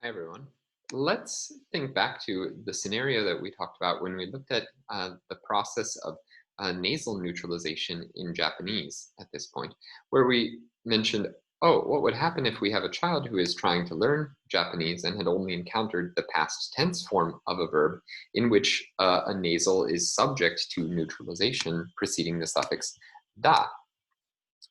Hi, everyone. Let's think back to the scenario that we talked about when we looked at the process of nasal neutralization in Japanese at this point, where we mentioned, oh, what would happen if we have a child who is trying to learn Japanese and had only encountered the past tense form of a verb in which a nasal is subject to neutralization preceding the suffix da.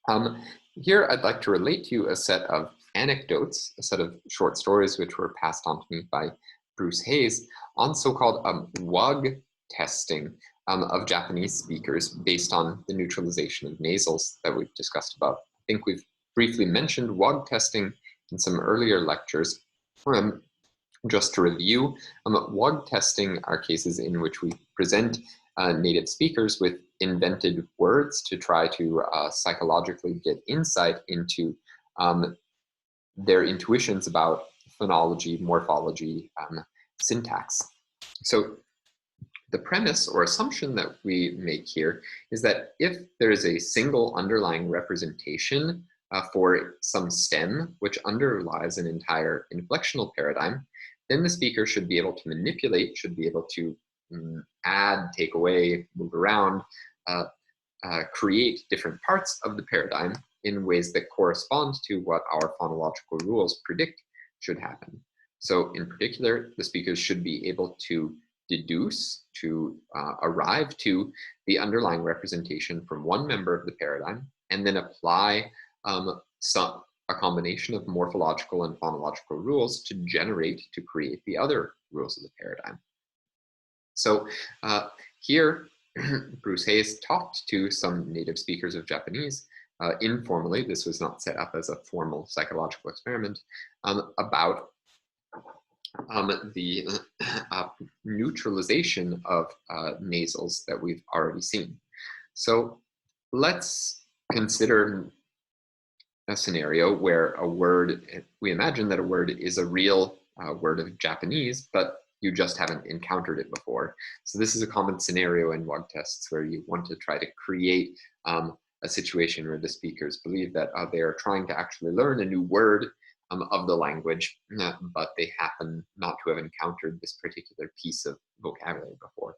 Um, Here, I'd like to relate to you a set of anecdotes, a set of short stories which were passed on to me by Bruce Hayes on so-called WUG testing of Japanese speakers based on the neutralization of nasals that we've discussed above. I think we've briefly mentioned WUG testing in some earlier lectures. Just to review, WUG testing are cases in which we present native speakers with invented words to try to psychologically get insight into their intuitions about phonology, morphology, syntax. So the premise or assumption that we make here is that if there is a single underlying representation for some stem which underlies an entire inflectional paradigm, then the speaker should be able to manipulate, should be able to add, take away, move around, create different parts of the paradigm in ways that correspond to what our phonological rules predict should happen. So in particular, the speakers should be able to deduce, to arrive to the underlying representation from one member of the paradigm, and then apply a combination of morphological and phonological rules to create the other rules of the paradigm. So here, Bruce Hayes talked to some native speakers of Japanese informally. This was not set up as a formal psychological experiment about the neutralization of nasals that we've already seen. So let's consider a scenario where a word, we imagine that a word is a real word of Japanese, but you just haven't encountered it before. So this is a common scenario in WUG tests where you want to try to create a situation where the speakers believe that they are trying to actually learn a new word of the language, but they happen not to have encountered this particular piece of vocabulary before.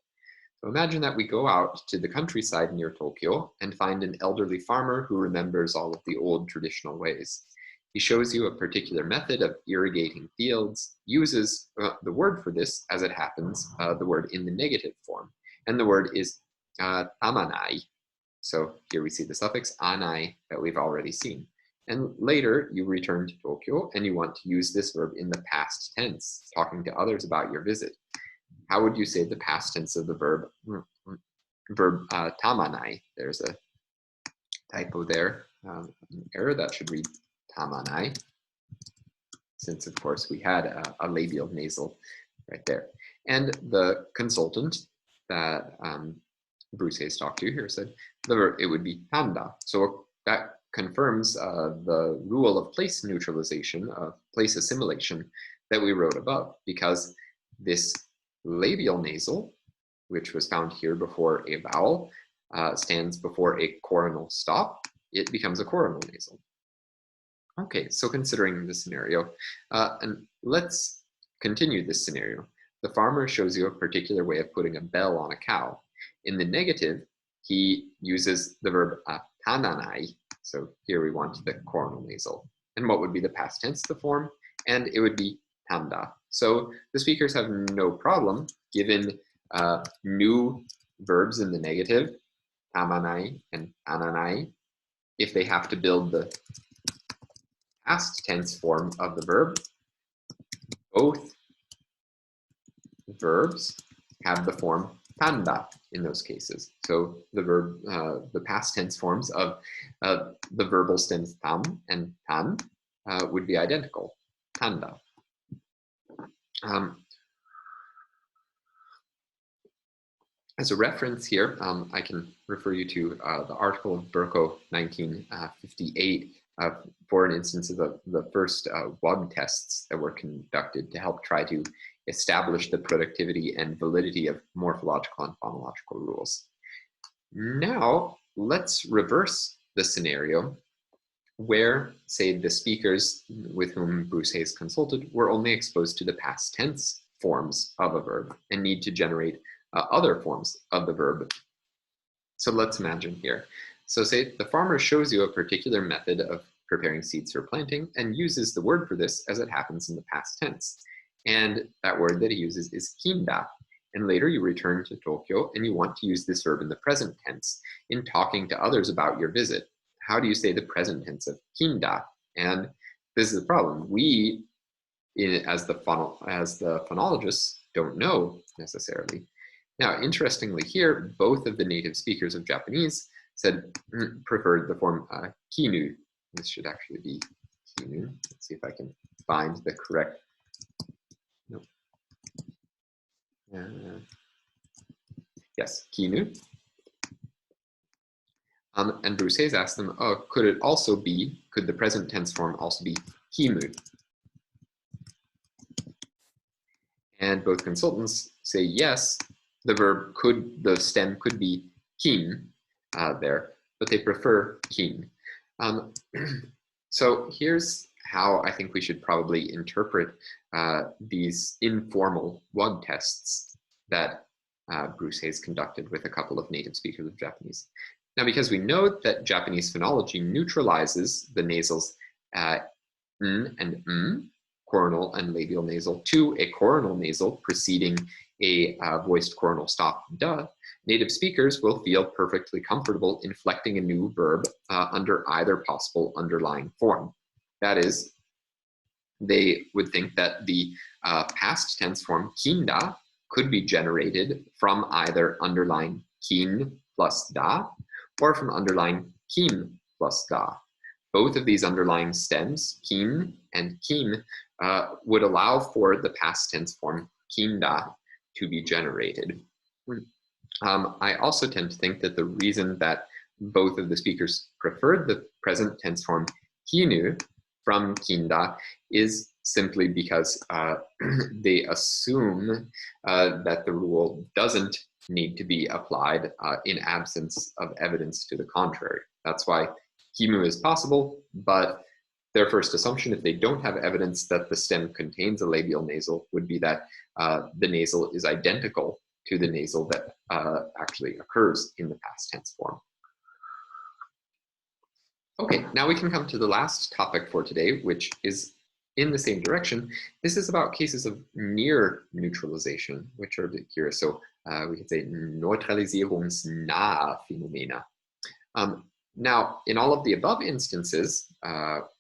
So imagine that we go out to the countryside near Tokyo and find an elderly farmer who remembers all of the old traditional ways. He shows you a particular method of irrigating fields, uses the word for this, as it happens, the word in the negative form. And the word is tamanai. So here we see the suffix anai that we've already seen. And later you return to Tokyo and you want to use this verb in the past tense, talking to others about your visit. How would you say the past tense of the verb tamanai? There's a typo there, an error that should read tamanai, since of course we had a labial nasal right there. And the consultant that Bruce Hayes talked to here said it would be tanda. So that confirms the rule of place neutralization, of place assimilation that we wrote above, because this labial nasal, which was found here before a vowel, stands before a coronal stop, it becomes a coronal nasal. Okay, so considering the scenario, and let's continue this scenario. The farmer shows you a particular way of putting a bell on a cow. In the negative, he uses the verb tananai. So here we want the coronal nasal. And what would be the past tense of the form? And it would be tanda. So the speakers have no problem given new verbs in the negative, tamanai and tananai, if they have to build the past tense form of the verb. Both verbs have the form tanda in those cases. So the verb, the past tense forms of the verbal stems tam and tan would be identical, tanda. As a reference here, I can refer you to the article of Burko 1958 for an instance of the first WUG tests that were conducted to help try to establish the productivity and validity of morphological and phonological rules. Now, let's reverse the scenario where, say, the speakers with whom Bruce Hayes consulted were only exposed to the past tense forms of a verb and need to generate other forms of the verb. So let's imagine here. So say the farmer shows you a particular method of preparing seeds for planting and uses the word for this as it happens in the past tense. And that word that he uses is kinda. And later you return to Tokyo and you want to use this verb in the present tense in talking to others about your visit. How do you say the present tense of kinda? And this is the problem. We, as the phonologists, don't know necessarily. Now, interestingly here, both of the native speakers of Japanese said preferred the form kinu. This should actually be kinu. Let's see if I can find the correct. No. Yes, kinu. And Bruce Hayes asked them, oh, could the present tense form also be kimu? And both consultants say yes, the stem could be kin there, but they prefer kin. So here's how I think we should probably interpret these informal word tests that Bruce Hayes conducted with a couple of native speakers of Japanese. Now, because we know that Japanese phonology neutralizes the nasals n and m, coronal and labial nasal, to a coronal nasal preceding a voiced coronal stop, duh, native speakers will feel perfectly comfortable inflecting a new verb under either possible underlying form. That is, they would think that the past tense form kinda could be generated from either underlying kin plus da or from underlying kim plus da. Both of these underlying stems, kin and kim, would allow for the past tense form kinda to be generated. I also tend to think that the reason that both of the speakers preferred the present tense form kinu from kinda is simply because they assume that the rule doesn't need to be applied in absence of evidence to the contrary. That's why kimu is possible, but their first assumption, if they don't have evidence that the stem contains a labial nasal, would be that the nasal is identical to the nasal that actually occurs in the past tense form. Okay, now we can come to the last topic for today, which is in the same direction. This is about cases of near neutralization, which are a bit curious. So we could say neutralisierungsnahe Phänomene. Now, in all of the above instances,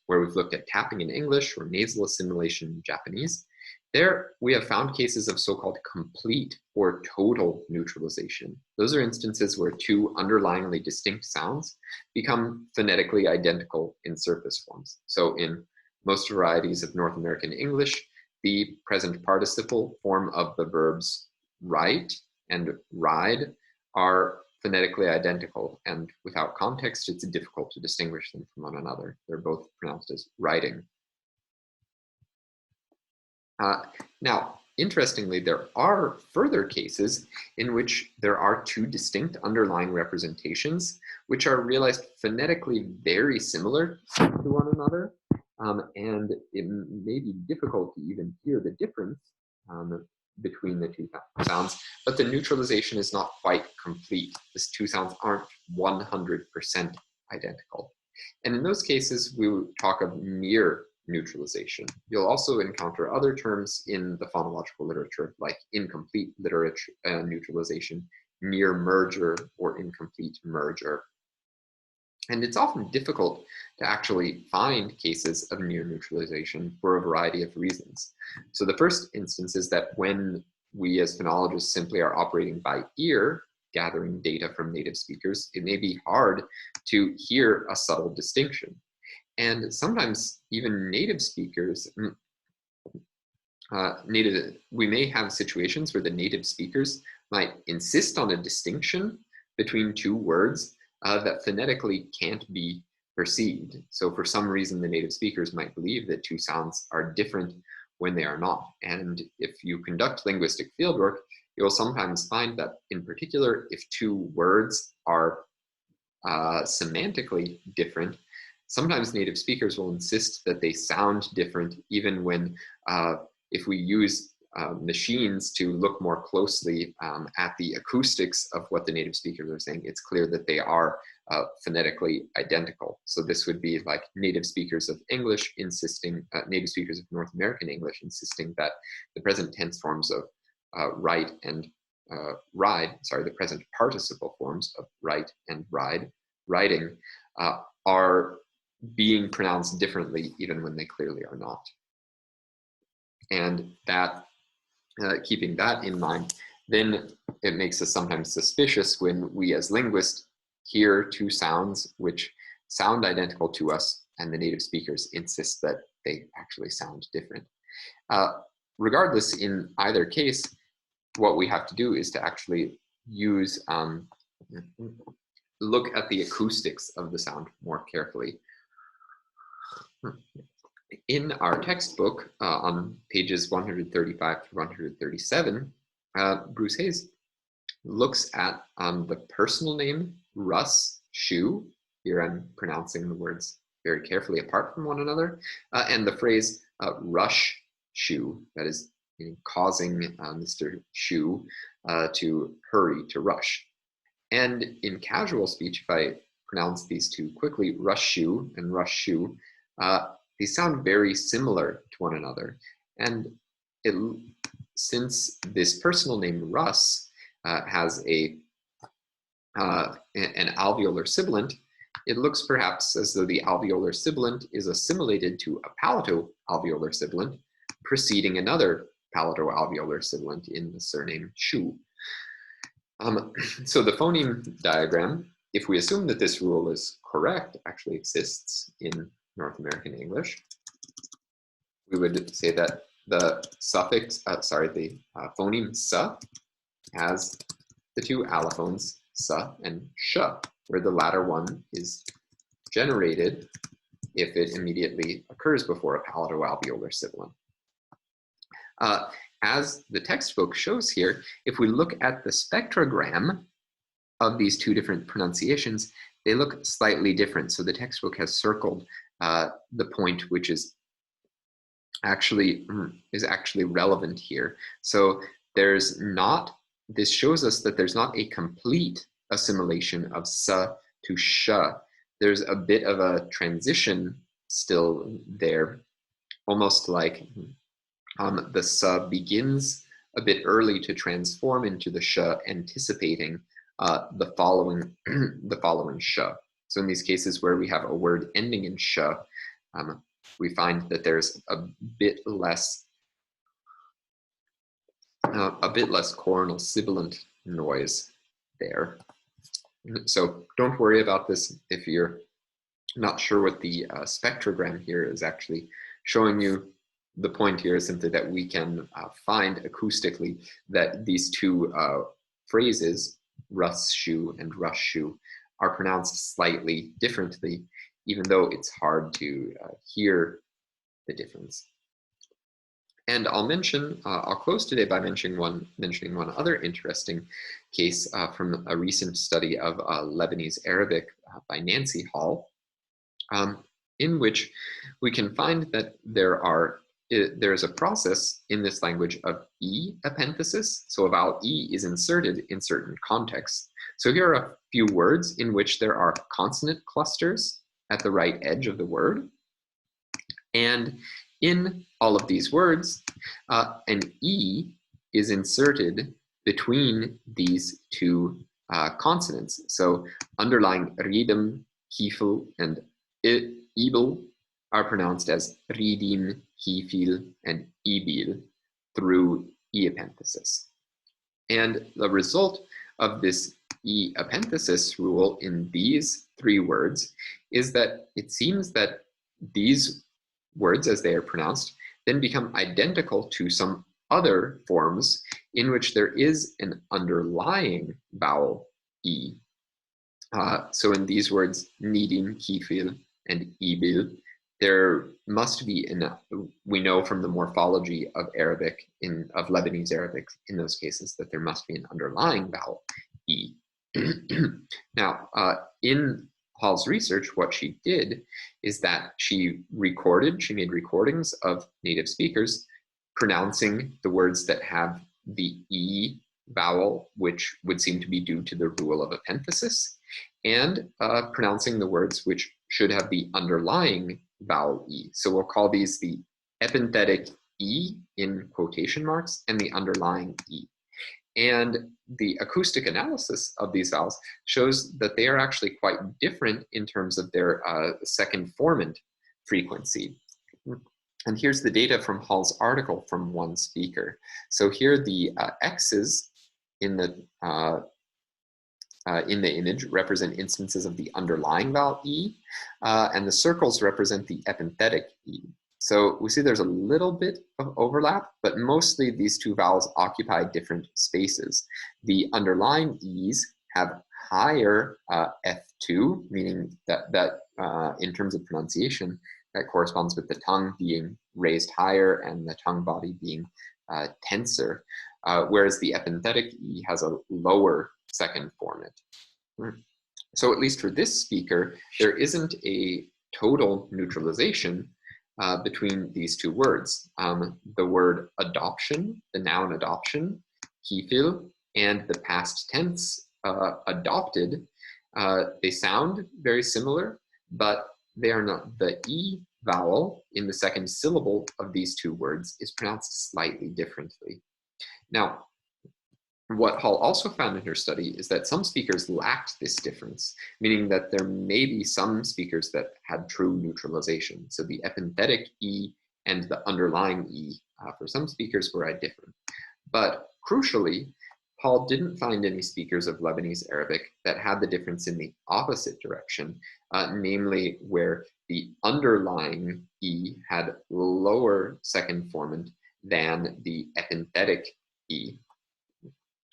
where we've looked at tapping in English or nasal assimilation in Japanese, there we have found cases of so-called complete or total neutralization. Those are instances where two underlyingly distinct sounds become phonetically identical in surface forms. So in most varieties of North American English, the present participle form of the verbs write and ride are phonetically identical, and without context, it's difficult to distinguish them from one another. They're both pronounced as writing. Now, interestingly, there are further cases in which there are two distinct underlying representations, which are realized phonetically very similar to one another, and it may be difficult to even hear the difference between the two sounds, but the neutralization is not quite complete. These two sounds aren't 100% identical. And in those cases, we would talk of near neutralization. You'll also encounter other terms in the phonological literature, like incomplete literature neutralization, near merger, or incomplete merger. And it's often difficult to actually find cases of near neutralization for a variety of reasons. So the first instance is that when we as phonologists simply are operating by ear, gathering data from native speakers, it may be hard to hear a subtle distinction. And sometimes even native speakers, we may have situations where the native speakers might insist on a distinction between two words that phonetically can't be perceived. So for some reason, the native speakers might believe that two sounds are different when they are not. And if you conduct linguistic fieldwork, you'll sometimes find that, in particular, if two words are semantically different, sometimes native speakers will insist that they sound different, even when if we use machines to look more closely at the acoustics of what the native speakers are saying, it's clear that they are phonetically identical. So this would be like native speakers of English insisting, native speakers of North American English insisting that the present tense forms of write and ride, sorry, the present participle forms of write and ride, writing, are being pronounced differently even when they clearly are not. And that, keeping that in mind, then it makes us sometimes suspicious when we as linguists hear two sounds which sound identical to us and the native speakers insist that they actually sound different. Regardless, in either case, what we have to do is to actually use, look at the acoustics of the sound more carefully. In our textbook, on pages 135 to 137, Bruce Hayes looks at the personal name Russ Shoe. Here I'm pronouncing the words very carefully apart from one another, and the phrase rush shoe, that is causing Mr. Shoe to hurry, to rush. And in casual speech, if I pronounce these two quickly, rush shoe and rush shoe, these sound very similar to one another. And since this personal name Russ has an alveolar sibilant, it looks perhaps as though the alveolar sibilant is assimilated to a palatoalveolar sibilant preceding another palatoalveolar sibilant in the surname Shu. So the phoneme diagram, if we assume that this rule is correct, actually exists in North American English, we would say that the suffix, the phoneme sa has the two allophones sa and sh, where the latter one is generated if it immediately occurs before a palatoalveolar sibilant. As the textbook shows here, if we look at the spectrogram of these two different pronunciations, they look slightly different. So the textbook has circled the point which is actually relevant here. So there's not, this shows us that there's not a complete assimilation of sa to sh. There's a bit of a transition still there, almost like the sa begins a bit early to transform into the sh, anticipating the following sh. So in these cases where we have a word ending in sh, we find that there's a bit less coronal sibilant noise there. So don't worry about this if you're not sure what the spectrogram here is actually showing you. The point here is simply that we can find acoustically that these two phrases, Russ shoe and rush shoe, are pronounced slightly differently, even though it's hard to hear the difference. And I'll close today by mentioning one other interesting case from a recent study of Lebanese Arabic by Nancy Hall, in which we can find that there is a process in this language of E epenthesis. So a vowel E is inserted in certain contexts. So here are a few words in which there are consonant clusters at the right edge of the word. And in all of these words, an E is inserted between these two consonants. So underlying ridem, kifel, and ibel are pronounced as ridim, hifil, and ibil through E epenthesis. And the result of this E epenthesis rule in these three words is that it seems that these words, as they are pronounced, then become identical to some other forms in which there is an underlying vowel E. So in these words, nidim, kifil, and ibil, there must be, we know from the morphology of Arabic, of Lebanese Arabic in those cases, that there must be an underlying vowel E. Now, in Hall's research, what she did is that she made recordings of native speakers pronouncing the words that have the E vowel, which would seem to be due to the rule of epenthesis, and pronouncing the words which should have the underlying vowel E. So we'll call these the epenthetic E in quotation marks and the underlying E. And the acoustic analysis of these vowels shows that they are actually quite different in terms of their second formant frequency. And here's the data from Hall's article from one speaker. So here the X's in the image represent instances of the underlying vowel E, and the circles represent the epenthetic E. So we see there's a little bit of overlap, but mostly these two vowels occupy different spaces. The underlying E's have higher F2, meaning that in terms of pronunciation, that corresponds with the tongue being raised higher and the tongue body being tenser, whereas the epenthetic E has a lower second formant. So at least for this speaker, there isn't a total neutralization between these two words. The word adoption, the noun adoption, kifil, and the past tense adopted, they sound very similar, but they are not. The E vowel in the second syllable of these two words is pronounced slightly differently. Now, what Hall also found in her study is that some speakers lacked this difference, meaning that there may be some speakers that had true neutralization. So the epenthetic E and the underlying E for some speakers were different. But crucially, Hall didn't find any speakers of Lebanese Arabic that had the difference in the opposite direction, namely where the underlying E had lower second formant than the epenthetic E.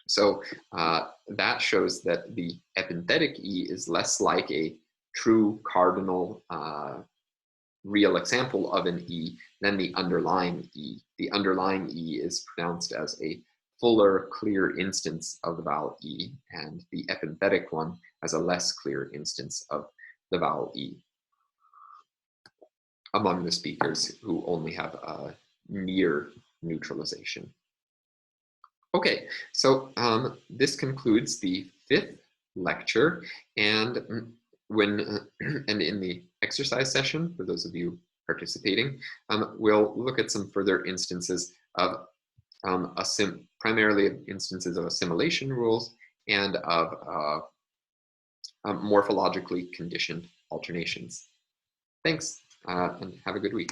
So that shows that the epenthetic E is less like a true cardinal real example of an E than the underlying E. The underlying E is pronounced as a fuller, clear instance of the vowel E, and the epenthetic one as a less clear instance of the vowel E among the speakers who only have a near neutralization. Okay, so this concludes the 5th lecture, and and in the exercise session, for those of you participating, we'll look at some further instances of primarily instances of assimilation rules and of morphologically conditioned alternations. Thanks, and have a good week.